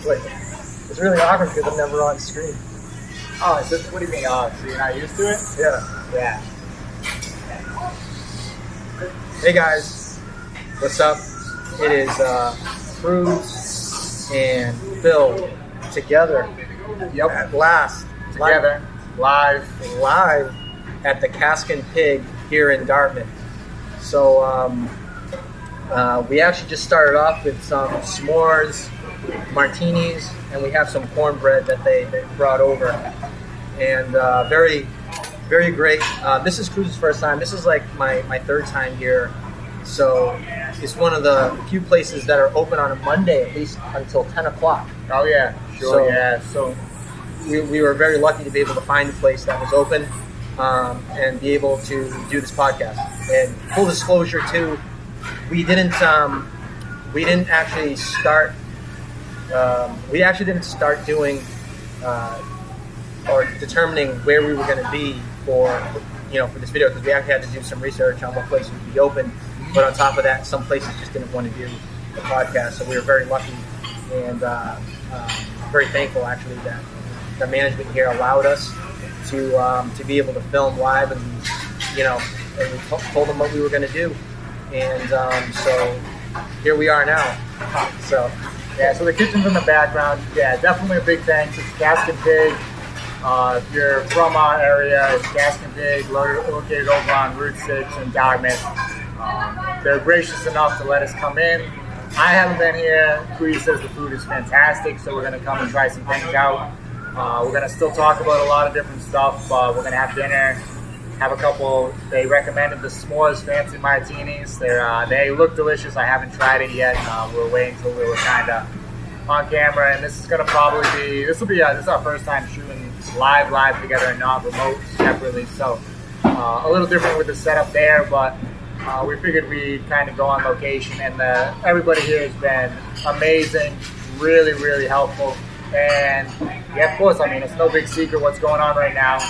Wait, it's really awkward because I'm never on screen. Oh, it's just, what do you mean? Oh, so you're not used to it? Yeah. Hey guys, what's up? It is Cruz and Phil together. Yep. At last. Together. Live At the Cask and Pig here in Dartmouth. So we actually just started off with some s'mores, martinis, and we have some cornbread that they brought over. And very, very great. This is Cruz's first time. This is like my third time here. So it's one of the few places that are open on a Monday, at least until 10 o'clock. Oh, yeah. Sure, yeah. So we were very lucky to be able to find a place that was open and be able to do this podcast. And full disclosure, too, we didn't actually start doing or determining where we were going to be for this video, because we actually had to do some research on what places would be open. But on top of that, some places just didn't want to do the podcast, so we were very lucky and very thankful actually that the management here allowed us to be able to film live, and we told them what we were going to do, and so here we are now. So so the kitchen's in the background. Yeah, definitely a big thanks. It's Cask and Pig. If you're from our area, it's Cask and Pig, located over on Route 6 in Dartmouth. They're gracious enough to let us come in. I haven't been here. Kui says the food is fantastic, so we're going to come and try some things out. We're going to still talk about a lot of different stuff. We're going to have dinner, have a couple. They recommended the s'mores fancy martinis. They look delicious. I haven't tried it yet. We're waiting until we were kind of on camera, and this is going to probably be, this is our first time shooting live together and not remote separately. So a little different with the setup there, but we figured we'd kind of go on location, and everybody here has been amazing, really, really helpful. And yeah, of course, I mean, it's no big secret what's going on right now.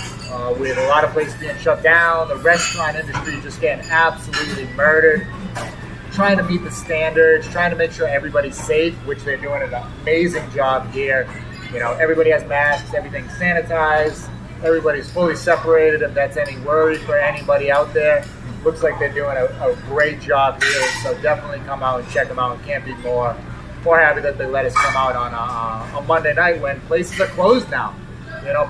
With a lot of places being shut down, the restaurant industry just getting absolutely murdered. Trying to meet the standards, trying to make sure everybody's safe, which they're doing an amazing job here. Everybody has masks, everything's sanitized, everybody's fully separated if that's any worry for anybody out there. Looks like they're doing a great job here, so definitely come out and check them out. Can't be more happy that they let us come out on a Monday night when places are closed now.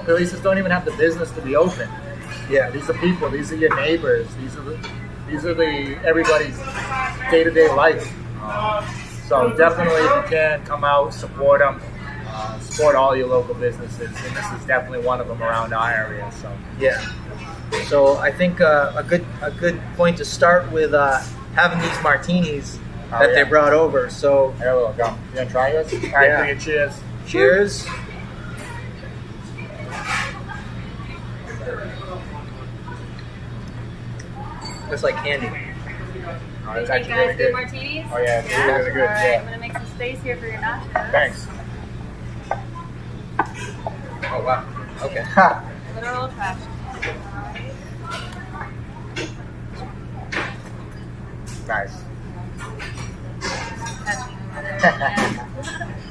Places don't even have the business to be open. Yeah, these are people. These are your neighbors. These are everybody's day-to-day life. So definitely, if you can, come out, support them. Support all your local businesses, and this is definitely one of them around our area. So yeah. So I think a good point to start with having these martinis that they brought over. So here, a little gum. You gonna try this? All right, bring it. Cheers. Cheers. It's like candy. Oh, it's actually really good. Martinis? Oh yeah, it's really good. All right, Yeah. I'm gonna make some space here for your nachos. Thanks. Oh wow. Okay. Literal trash. Nice.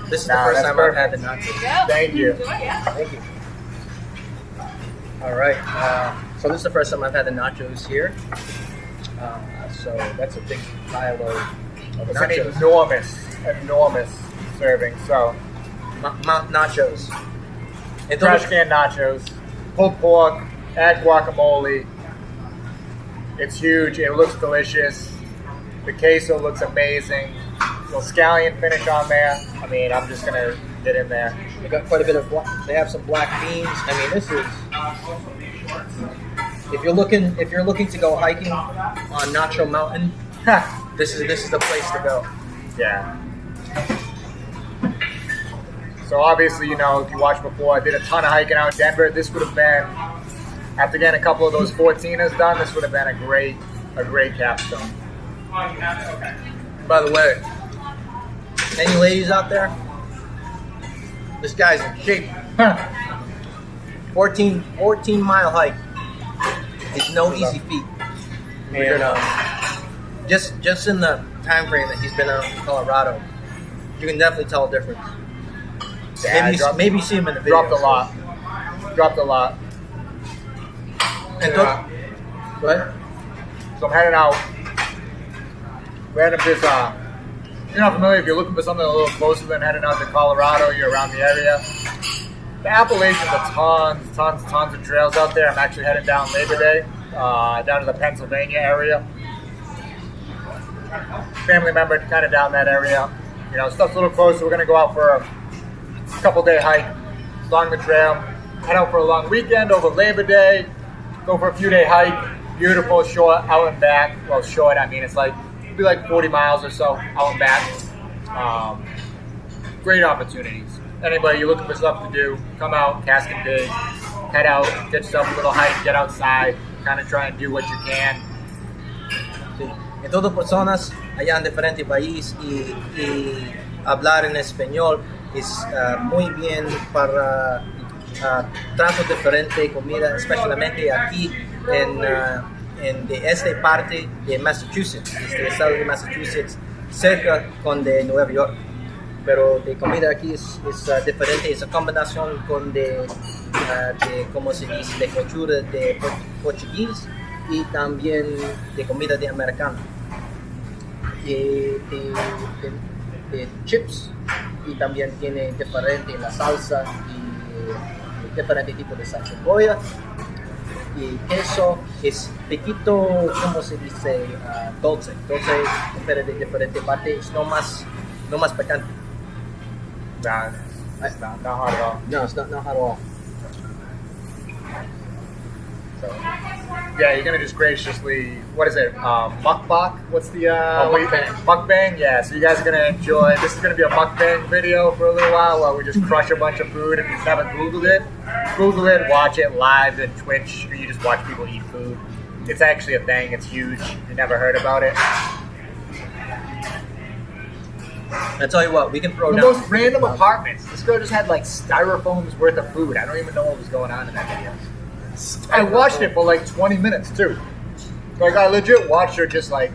This is the first time I've had the nachos. Thank you. Enjoy, yeah. Thank you. All right. So this is the first time I've had the nachos here. So that's a big pile of It's nachos. an enormous serving. So Mount nachos. fresh canned nachos, pulled pork, add guacamole. It's huge. It looks delicious. The queso looks amazing. Little scallion finish on there. I mean, I'm just gonna get in there. They got quite a bit of. They have some black beans. I mean, this is. If you're looking to go hiking on Nacho Mountain, this is the place to go. Yeah. So obviously, if you watched before, I did a ton of hiking out in Denver. This would have been, after getting a couple of those 14ers done, this would have been a great capstone. By the way, any ladies out there? This guy's in shape. 14-mile hike. It's no easy feat. And just in the time frame that he's been out in Colorado, you can definitely tell a difference. Maybe see him in the video. Dropped a lot. And Yeah. what? So I'm heading out. Random just, you're not familiar, if you're looking for something a little closer than heading out to Colorado, you're around the area. The Appalachians are tons of trails out there. I'm actually heading down Labor Day, down to the Pennsylvania area. Family member kind of down that area. You know, stuff's a little closer. We're going to go out for a couple-day hike along the trail. Head out for a long weekend over Labor Day. Go for a few-day hike. Beautiful, short, out and back. Well, short, I mean, it'll be like 40 miles or so out and back. Great opportunities. Anybody you're looking for stuff to do, come out, Cask and Pig, head out, get yourself a little hike, get outside, kind of try and do what you can. Sí. En todas personas allá en diferentes países y hablar en español es muy bien para tratos diferentes, comida, especialmente aquí en de esta parte de Massachusetts, este estado de Massachusetts, cerca con de Nueva York. Pero de comida aquí es diferente, es una combinación con de como se dice, de cultura de portugués y también de comida de americana. De chips, y también tiene diferente la salsa y diferentes tipos de salsa. Cebolla y queso es poquito, como se dice, dulce, pero de diferentes partes, no más picante. Nah, it's not hot at all. No, it's not hot at all. So, yeah, you're gonna just graciously, what is it? Mukbang? What's the Mukbang. Mukbang? Yeah. So you guys are gonna enjoy. This is gonna be a mukbang video for a little while we just crush a bunch of food. If you've never Googled it, Google it, watch it live on Twitch, or you just watch people eat food. It's actually a thing. It's huge. You never heard about it. I tell you what, we can throw The down most random apartments. This girl just had like styrofoam's worth of food. I don't even know what was going on in that video. I watched it for like 20 minutes too. Like I legit watched her just like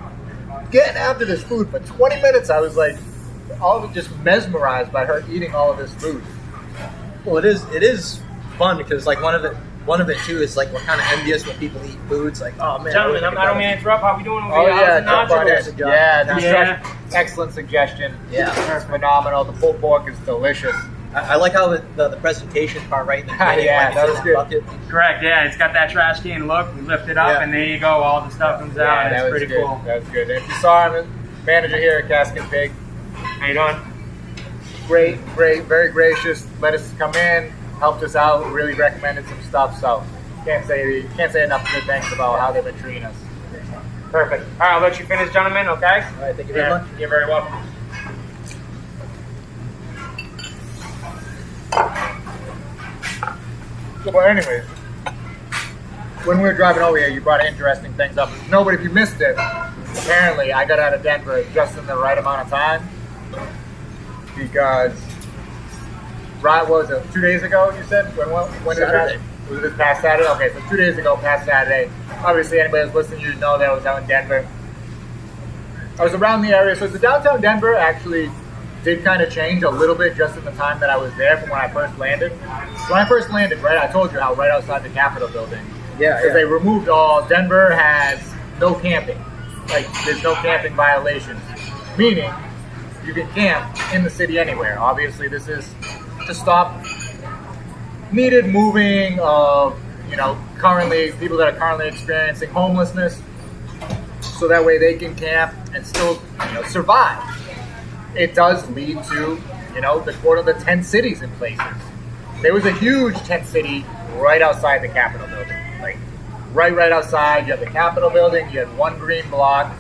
getting after this food for 20 minutes. I was like, just mesmerized by her eating all of this food. Well, it is fun because like one of it too is like we're kind of envious when people eat food. It's like, oh man, Gentlemen, I don't mean to interrupt. How we doing over Oh here? yeah, How's the nachos? yeah, excellent suggestion. Yeah. It's phenomenal. The pulled pork is delicious. I like how the presentation part right in the beginning, Yeah, like, that it's was in good. bucket. Correct, yeah. It's got that trash can look. We lift it up, Yeah. and there you go. All the stuff comes out. that It's was pretty good. cool. That was good. If you saw him, manager here at Cask and Pig, How you doing? great, very gracious. Let us come in, helped us out, really recommended some stuff. So can't say enough good things about how they've been treating us. Perfect. All right, I'll let you finish, gentlemen, okay? All right, thank you very much. You're very welcome. Well, anyways, when we were driving over here, you brought interesting things up. No, but if you missed it, apparently I got out of Denver just in the right amount of time because, right, what was it, 2 days ago, you said? When Saturday. Was it this past Saturday? Okay, so 2 days ago, past Saturday. Obviously, anybody who's listening, you know that I was out in Denver. I was around the area, so the downtown Denver actually did kind of change a little bit just in the time that I was there from when I first landed. When I first landed, right, I told you how right outside the Capitol building, Yeah, because they removed Denver has no camping. Like, there's no camping violations. Meaning, you can camp in the city anywhere. Obviously, this is to stop needed moving of, people that are currently experiencing homelessness. So that way they can camp and still, survive. It does lead to, the tent cities in places. There was a huge tent city right outside the Capitol building. Like, right outside, you have the Capitol building, you had one green block,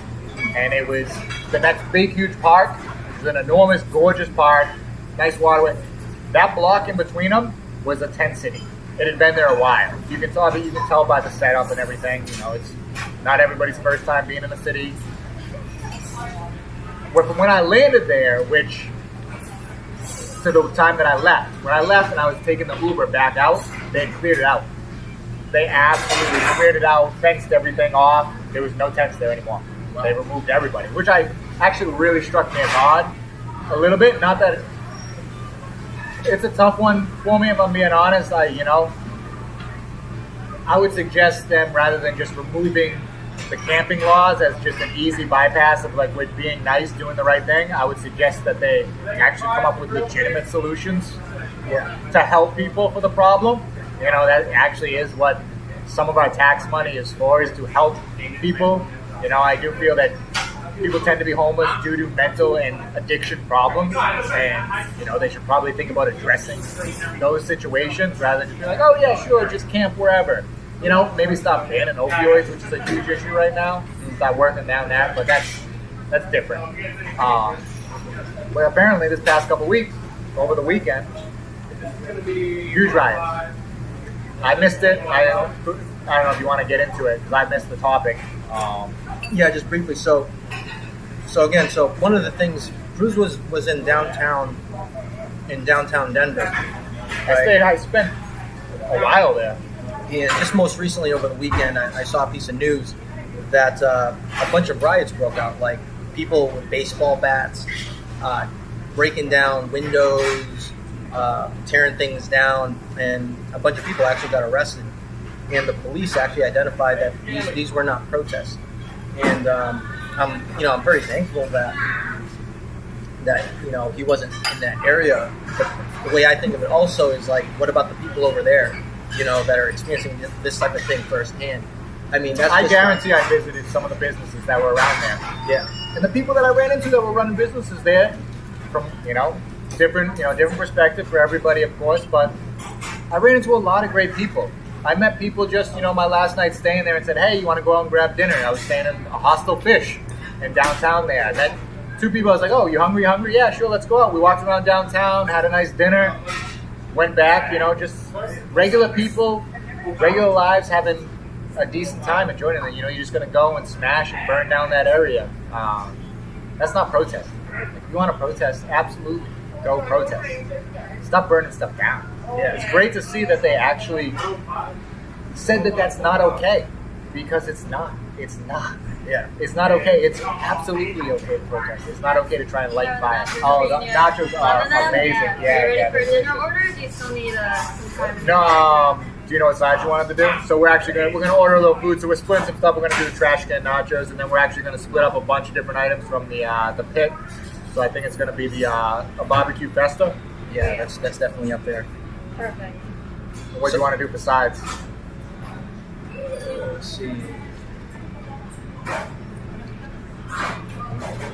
and it was the next big, huge park. It was an enormous, gorgeous park, nice waterway. That block in between them was a tent city. It had been there a while. You can tell by the setup and everything. It's not everybody's first time being in the city. But from when I landed there, which to the time that I left, when I left and I was taking the Uber back out, they had cleared it out. They absolutely cleared it out, fenced everything off. There was no tents there anymore. Wow. They removed everybody, which I actually really struck me as odd a little bit. Not that it's a tough one for me if I'm being honest. I would suggest them rather than just removing the camping laws as just an easy bypass of like with being nice, doing the right thing. I would suggest that they actually come up with legitimate solutions to help people for the problem. That actually is what some of our tax money is for, is to help people. I do feel that people tend to be homeless due to mental and addiction problems, and they should probably think about addressing those situations rather than just be like, oh yeah, sure, just camp wherever. Maybe stop banning opioids, which is a huge issue right now, and start working down that. But that's different. But apparently, this past couple weeks, over the weekend, huge riots. I missed it. I don't know if you want to get into it because I missed the topic. Yeah, just briefly. So one of the things, Cruz was in downtown Denver. I spent a while there. And just most recently over the weekend, I saw a piece of news that a bunch of riots broke out, like people with baseball bats, breaking down windows, tearing things down, and a bunch of people actually got arrested. And the police actually identified that these were not protests. And I'm very thankful that he wasn't in that area. But the way I think of it also is like, what about the people over there, that are experiencing this type of thing firsthand? I mean, I guarantee I visited some of the businesses that were around there. Yeah, and the people that I ran into that were running businesses there, from different perspective for everybody, of course. But I ran into a lot of great people. I met people just, my last night staying there and said, hey, you want to go out and grab dinner? I was staying in a Hostel Fish in downtown there. I met two people. I was like, oh, you hungry? Yeah, sure, let's go out. We walked around downtown, had a nice dinner, went back, just regular people, regular lives, having a decent time, enjoying it. You're just going to go and smash and burn down that area. That's not protesting. If you want to protest, absolutely go protest. Stop burning stuff down. Yeah, it's great to see that they actually said that that's not okay, because it's not. It's not. Yeah, it's not okay. It's absolutely okay to protest. It's not okay to try and light fire. Oh, the nachos are amazing. Yeah. For dinner order, do you still need some time? No. Do you know what size you wanted to do? So we're gonna order a little food. So we're splitting some stuff. We're gonna do the trash can nachos, and then we're actually gonna split up a bunch of different items from the pit. So I think it's gonna be a barbecue festa. Yeah, that's definitely up there. Perfect. What do you want to do for sides? Let's see.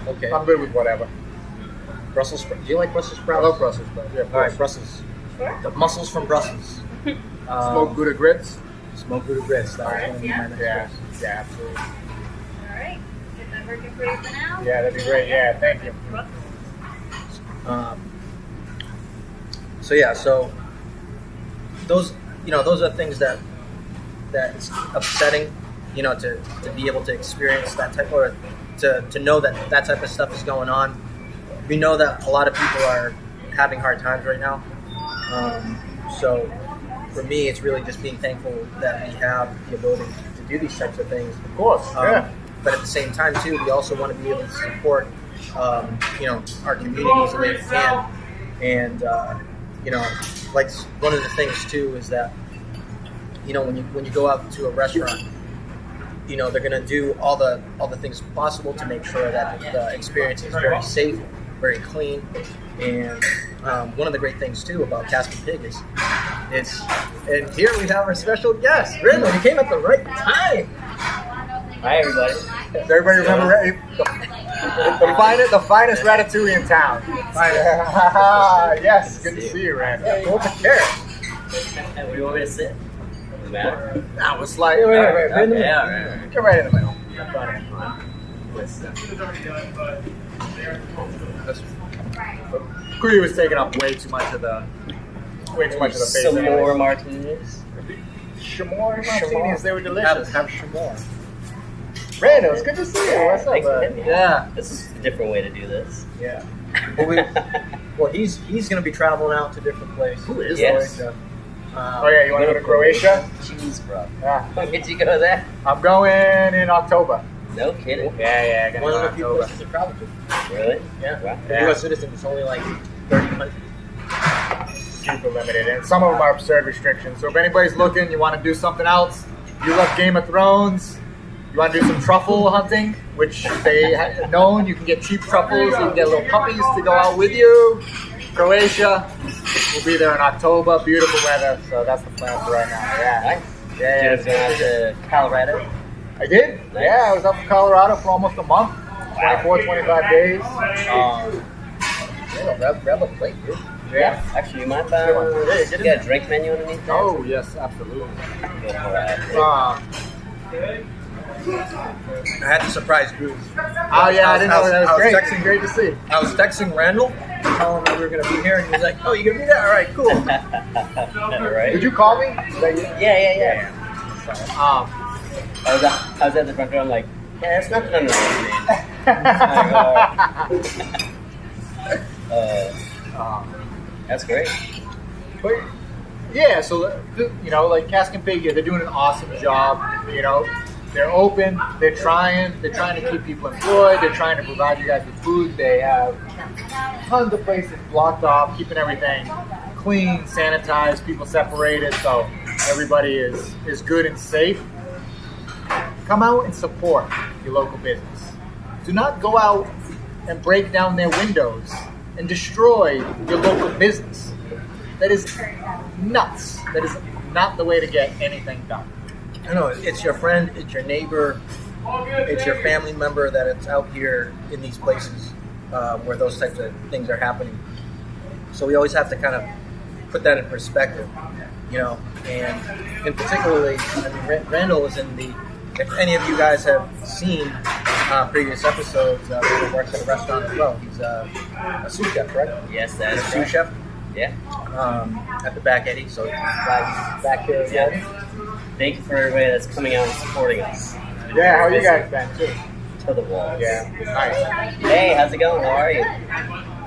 Okay. I'm good with whatever. Brussels sprouts. Do you like Brussels sprouts? I love Brussels sprouts. Yeah, all right, Brussels. Sure. The mussels from Brussels. Smoked Gouda grits. Smoked Gouda grits. That was one of my next ones. Yeah, absolutely. All right. Get that working for you for now. Yeah, that'd be great. Yeah, thank you. So those are things that it's upsetting, to be able to experience that type, or to know that type of stuff is going on. We know that a lot of people are having hard times right now. So for me, it's really just being thankful that we have the ability to do these types of things. Of course, yeah. But at the same time, too, we also want to be able to support, our communities the way we can. And, like one of the things, too, is that, when you go out to a restaurant, they're going to do all the things possible to make sure that the experience is very safe, very clean. And one of the great things, too, about Cask and Pig and here we have our special guest, Randall. You came at the right time. Hi, everybody. Does everybody remember the finest ratatouille in town? Yes, good to see you, Randall. Hold the chair. And where do you want me to sit? Doesn't matter. That was like, right in the middle. Yeah, Get right in the middle. Cootie was taking up way too much of the face. Some more martinis. Chamois martinis, they were delicious. Have Chamois. Randall, it's good to see you. What's up, Thanks for bud? having me. Yeah. This is a different way to do this. Yeah. Well, he's going to be traveling out to different places. Who is Yes. Croatia? Oh yeah, you want to go to Croatia? Jeez, bro. Yeah. When did you go there? I'm going in October. No kidding. Yeah, I'm One going of in the few October. places to travel to. Really? Yeah. Wow. For U.S. citizens, it's only like 30 countries. super limited, and some of them are absurd restrictions. So if anybody's looking, you want to do something else, you love Game of Thrones, you want to do some truffle hunting, which they have known, you can get cheap truffles, you can get little puppies to go out with you. Croatia, we'll be there in October, beautiful weather, so that's the plan for right now. Yeah. Nice. Yeah. Did you go out to Colorado? I did. Nice. Yeah, I was up in Colorado for almost a month, 24, 25 days. Grab a plate, dude. Yeah. Actually, you mind if Yeah, you got a drink menu underneath there? Oh, yes, absolutely. Go for it. I had to surprise Bruce. Oh, yeah, I didn't know. That was great. Texting, Great to see. I was texting Randall, telling him that we were going to be here, and he was like, "Oh, you going to be there? All right, cool." Right? Did you call me? Yeah. Um, I was at the front door. I'm like, yeah, it's nothing under That's great. but yeah, so you know, like Cask and Pig, they're doing an awesome job. You know, they're open. They're trying to keep people employed. They're trying to provide you guys with food. They have tons of places blocked off, keeping everything clean, sanitized, people separated, so everybody is good and safe. Come out and support your local business. Do not go out and break down their windows and destroy your local business. That is nuts. That is not the way to get anything done. I know, it's your friend, it's your neighbor, it's your family member that it's out here in these places where those types of things are happening. So we always have to kind of put that in perspective, you know. And particularly, I mean, Randall is in the. If any of you guys have seen previous episodes, Randall works at a restaurant as well. He's a sous chef, correct? Yes, He's that's a sous right. chef Yeah. at the Back Eddy, so he's back here again. Thank you for everybody that's coming out and supporting us. Yeah, how you guys been too? To the wall. Yeah, nice. Hey, how's it going? How are you?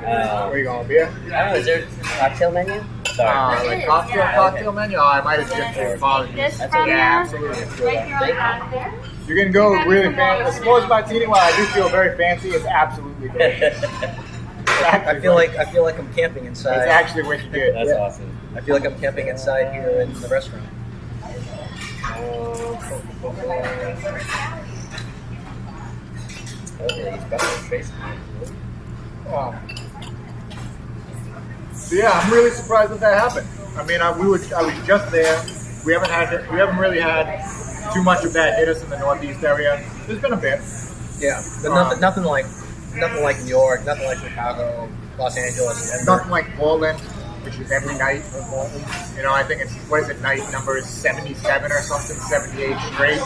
Where you going, beer? I don't know, is there a cocktail menu? Sorry. Like cocktail menu? Oh, I might have just apologies. This That's from okay. Yeah, you, absolutely. right here on the back there. You can go really fancy. The s'mores martini, while I do feel very fancy, is absolutely delicious. I feel like I'm camping inside. It's actually wicked good. That's Yeah. awesome. I feel like I'm camping inside here in the restaurant. Okay, he's got no trace. So yeah, I'm really surprised that happened. I mean, I was just there. We haven't really had too much of that hit us in the Northeast area. There's been a bit. Yeah, but nothing like New York, nothing like Chicago, Los Angeles, Denver. Nothing like Portland, which is every night. You know, I think it's, what is it, night number 77 or something, 78 straight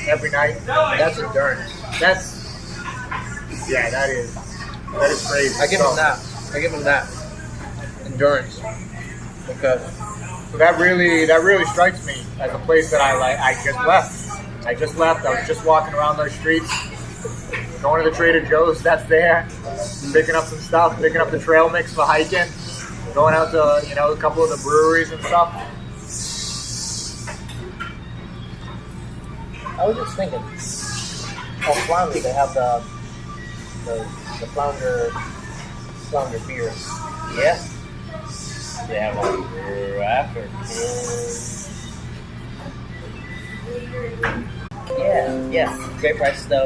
every night. That's endurance. That is crazy. I give him that. Endurance. Because So that really strikes me as a place that I just left. I was just walking around those streets, going to the Trader Joe's that's there, picking up some stuff, picking up the trail mix for hiking, going out to, you know, a couple of the breweries and stuff. I was just thinking, Flounder, they have the Flounder beer. Yeah. Yeah, well, after. Yeah. Great prices though.